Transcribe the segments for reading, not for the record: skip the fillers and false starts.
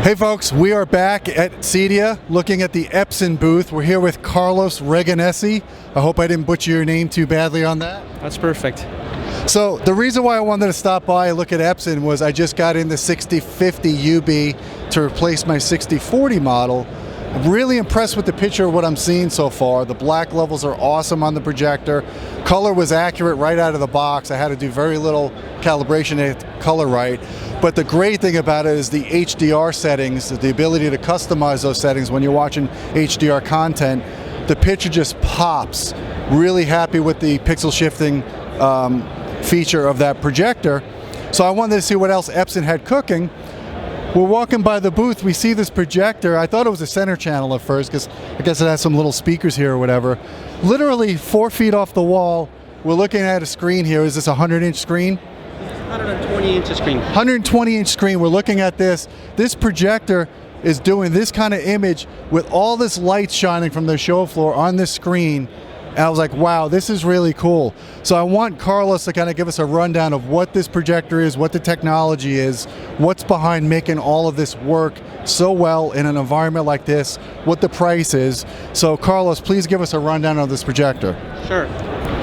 Hey folks, we are back at CEDIA looking at the Epson booth. We're here with Carlos Regonesi. I hope I didn't butcher your name too badly on that. That's perfect. So the reason why I wanted to stop by and look at Epson was I just got in the 6050 UB to replace my 6040 model. I'm really impressed with the picture of what I'm seeing so far. The black levels are awesome on the projector. Color was accurate right out of the box. I had to do very little calibration to get the color right. But the great thing about it is the HDR settings, the ability to customize those settings when you're watching HDR content. The picture just pops. Really happy with the pixel shifting feature of that projector. So I wanted to see what else Epson had cooking. We're walking by the booth, we see this projector. I thought it was a center channel at first because I guess it has some little speakers here or whatever. Literally 4 feet off the wall, we're looking at a screen here. Is this a 100-inch screen? 120-inch screen. 120-inch screen, we're looking at this. This projector is doing this kind of image with all this light shining from the show floor on this screen. And I was like, wow, this is really cool. So I want Carlos to kind of give us a rundown of what this projector is, what the technology is, what's behind making all of this work so well in an environment like this, what the price is. So Carlos, please give us a rundown of this projector. Sure.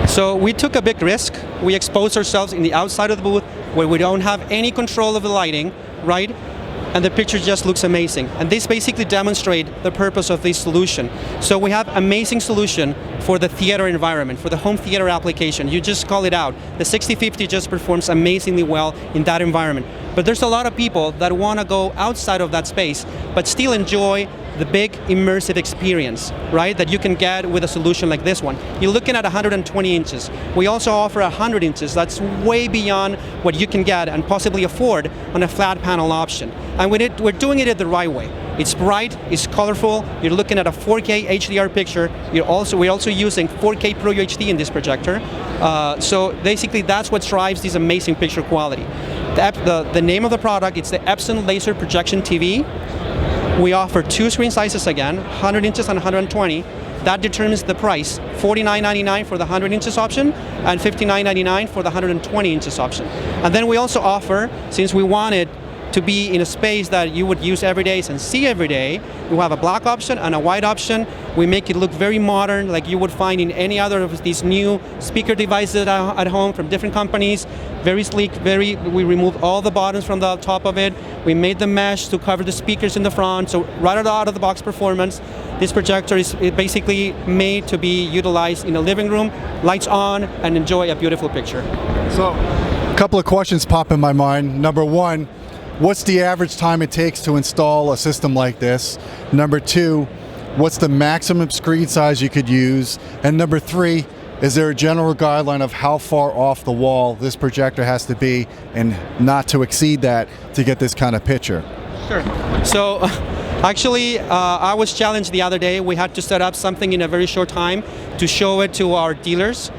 So we took a big risk. We exposed ourselves in the outside of the booth where we don't have any control of the lighting, right? And the picture just looks amazing. And this basically demonstrates the purpose of this solution. So we have amazing solution for the theater environment, for the home theater application. You just call it out. The 6050 just performs amazingly well in that environment. But there's a lot of people that want to go outside of that space, but still enjoy the big immersive experience, right, that you can get with a solution like this one. You're looking at 120 inches. We also offer 100 inches. That's way beyond what you can get and possibly afford on a flat panel option. And we're doing it the right way. It's bright, it's colorful, you're looking at a 4K HDR picture. We're also using 4K Pro UHD in this projector. So basically that's what drives this amazing picture quality. The name of the product, it's the Epson Laser Projection TV. We offer two screen sizes again, 100 inches and 120. That determines the price, $49.99 for the 100 inches option and $59.99 for the 120 inches option. And then we also offer, since we wanted to be in a space that you would use every day and see every day, we have a black option and a white option. We make it look very modern, like you would find in any other of these new speaker devices at home from different companies. Very sleek, we removed all the buttons from the top of it. We made the mesh to cover the speakers in the front, so right out of the box performance. This projector is basically made to be utilized in a living room, lights on, and enjoy a beautiful picture. So, a couple of questions pop in my mind. Number one, what's the average time it takes to install a system like this? Number two, what's the maximum screen size you could use? And number three, is there a general guideline of how far off the wall this projector has to be and not to exceed that to get this kind of picture? Sure. So actually, I was challenged the other day. We had to set up something in a very short time to show it to our dealers.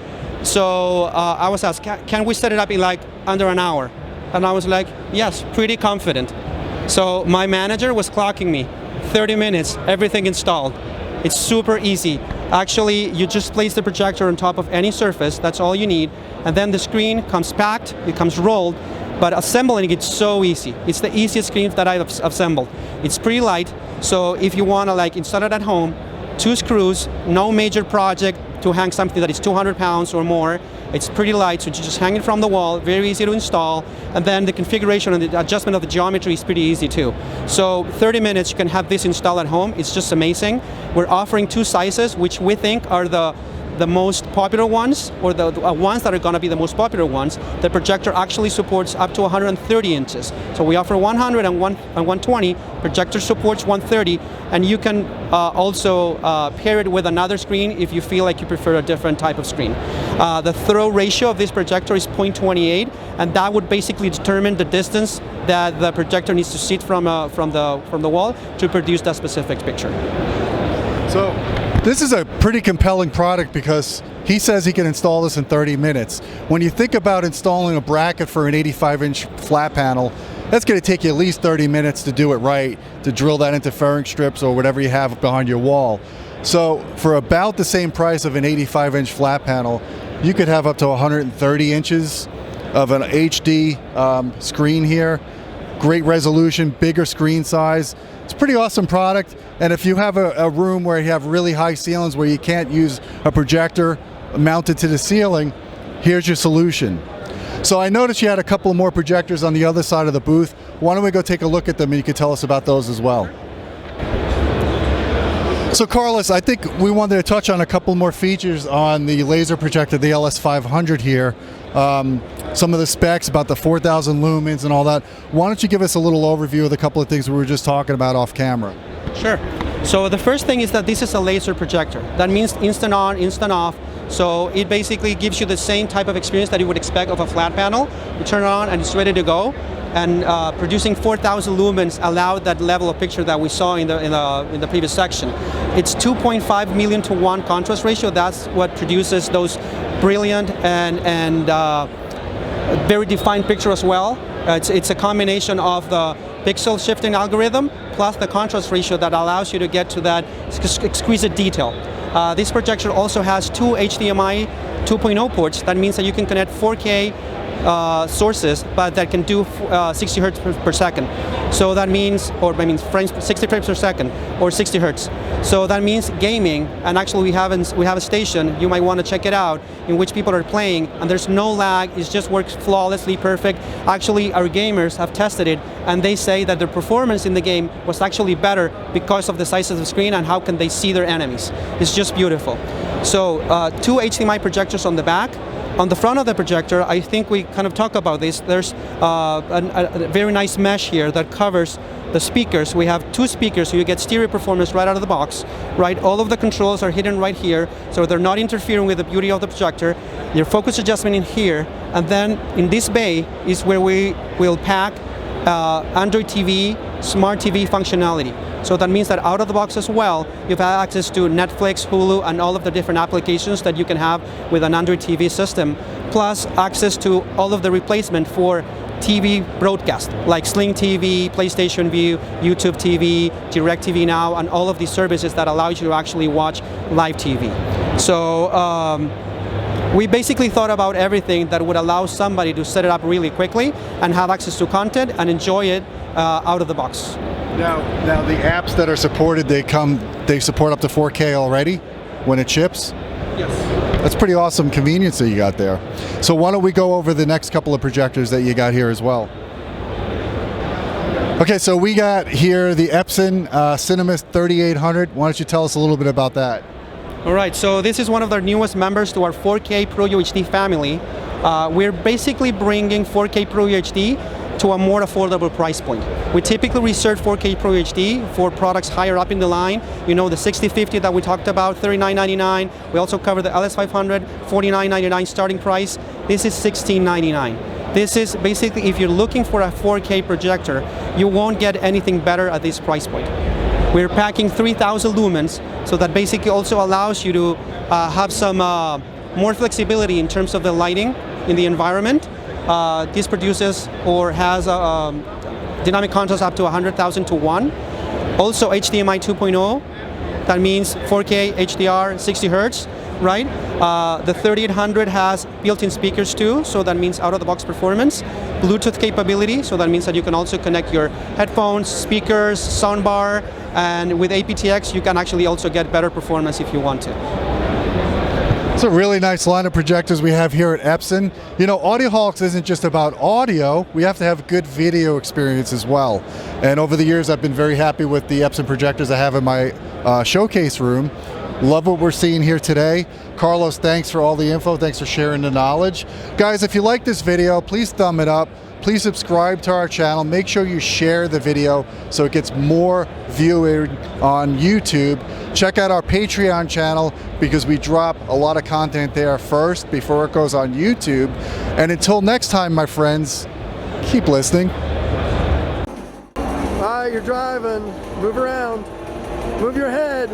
So I was asked, can we set it up in like under an hour? And I was like, yes, pretty confident. So my manager was clocking me, 30 minutes, everything installed. It's super easy. Actually, you just place the projector on top of any surface, that's all you need, and then the screen comes packed, it comes rolled, but assembling it's so easy. It's the easiest screen that I've assembled. It's pretty light, so if you want to like install it at home, 2 screws, no major project to hang something that is 200 pounds or more. It's pretty light, so you just hang it from the wall, very easy to install, and then the configuration and the adjustment of the geometry is pretty easy too. So 30 minutes you can have this installed at home. It's just amazing. We're offering 2 sizes, which we think are the most popular ones, or the ones that are going to be the most popular ones. The projector actually supports up to 130 inches. So we offer 100 and 120. Projector supports 130, and you can also pair it with another screen if you feel like you prefer a different type of screen. The throw ratio of this projector is 0.28, and that would basically determine the distance that the projector needs to sit from the wall to produce that specific picture. So this is a pretty compelling product because he says he can install this in 30 minutes. When you think about installing a bracket for an 85-inch flat panel, that's going to take you at least 30 minutes to do it right, to drill that into fairing strips or whatever you have behind your wall. So for about the same price of an 85-inch flat panel, you could have up to 130 inches of an HD screen here. great resolution, bigger screen size. It's a pretty awesome product. And if you have a room where you have really high ceilings where you can't use a projector mounted to the ceiling, here's your solution. So I noticed you had a couple more projectors on the other side of the booth. Why don't we go take a look at them and you can tell us about those as well. So Carlos, I think we wanted to touch on a couple more features on the laser projector, the LS500 here. Some of the specs about the 4,000 lumens and all that. Why don't you give us a little overview of the couple of things we were just talking about off camera? Sure. So the first thing is that this is a laser projector. That means instant on, instant off. So it basically gives you the same type of experience that you would expect of a flat panel. You turn it on and it's ready to go. And producing 4,000 lumens allowed that level of picture that we saw in the previous section. It's 2.5 million to 1 contrast ratio. That's what produces those brilliant and very defined picture as well. It's a combination of the pixel shifting algorithm plus the contrast ratio that allows you to get to that exquisite detail. This projector also has 2 HDMI 2.0 ports. That means that you can connect 4K sources, but that can do 60 hertz per second. So that means, frames 60 frames per second, or 60 hertz. So that means gaming, and actually we have a station, you might want to check it out, in which people are playing, and there's no lag, it just works flawlessly perfect. Actually, our gamers have tested it, and they say that their performance in the game was actually better because of the size of the screen and how can they see their enemies. It's just beautiful. So 2 HDMI projectors on the back. On the front of the projector, I think we kind of talk about this. There's a very nice mesh here that covers the speakers. We have 2 speakers, so you get stereo performance right out of the box. Right, all of the controls are hidden right here, so they're not interfering with the beauty of the projector. Your focus adjustment in here, and then in this bay is where we will pack Android TV, Smart TV functionality. So that means that out of the box as well, you've had access to Netflix, Hulu, and all of the different applications that you can have with an Android TV system, plus access to all of the replacement for TV broadcast, like Sling TV, PlayStation View, YouTube TV, DirecTV Now, and all of these services that allow you to actually watch live TV. So we basically thought about everything that would allow somebody to set it up really quickly and have access to content and enjoy it out of the box. Now the apps that are supported, they support up to 4K already when it ships? Yes. That's pretty awesome convenience that you got there. So why don't we go over the next couple of projectors that you got here as well. Okay, so we got here the Epson Cinemas 3800. Why don't you tell us a little bit about that? All right, so this is one of the newest members to our 4K Pro UHD family. We're basically bringing 4K Pro UHD to a more affordable price point. We typically reserve 4K Pro HD for products higher up in the line. You know, the 6050 that we talked about, $39.99. We also cover the LS500, $49.99 starting price. This is $16.99. This is basically, if you're looking for a 4K projector, you won't get anything better at this price point. We're packing 3,000 lumens, so that basically also allows you to have some more flexibility in terms of the lighting in the environment. This produces or has dynamic contrast up to 100,000 to 1. Also HDMI 2.0, that means 4K HDR 60 Hertz, right? The 3800 has built-in speakers too, so that means out-of-the-box performance. Bluetooth capability, so that means that you can also connect your headphones, speakers, soundbar, and with aptX you can actually also get better performance if you want to. It's a really nice line of projectors we have here at Epson. You know, Audioholics isn't just about audio, we have to have good video experience as well. And over the years I've been very happy with the Epson projectors I have in my showcase room. Love what we're seeing here today. Carlos, thanks for all the info, thanks for sharing the knowledge. Guys, if you like this video, please thumb it up. Please subscribe to our channel. Make sure you share the video so it gets more viewing on YouTube. Check out our Patreon channel because we drop a lot of content there first before it goes on YouTube. And until next time, my friends, keep listening. All right, you're driving. Move around. Move your head.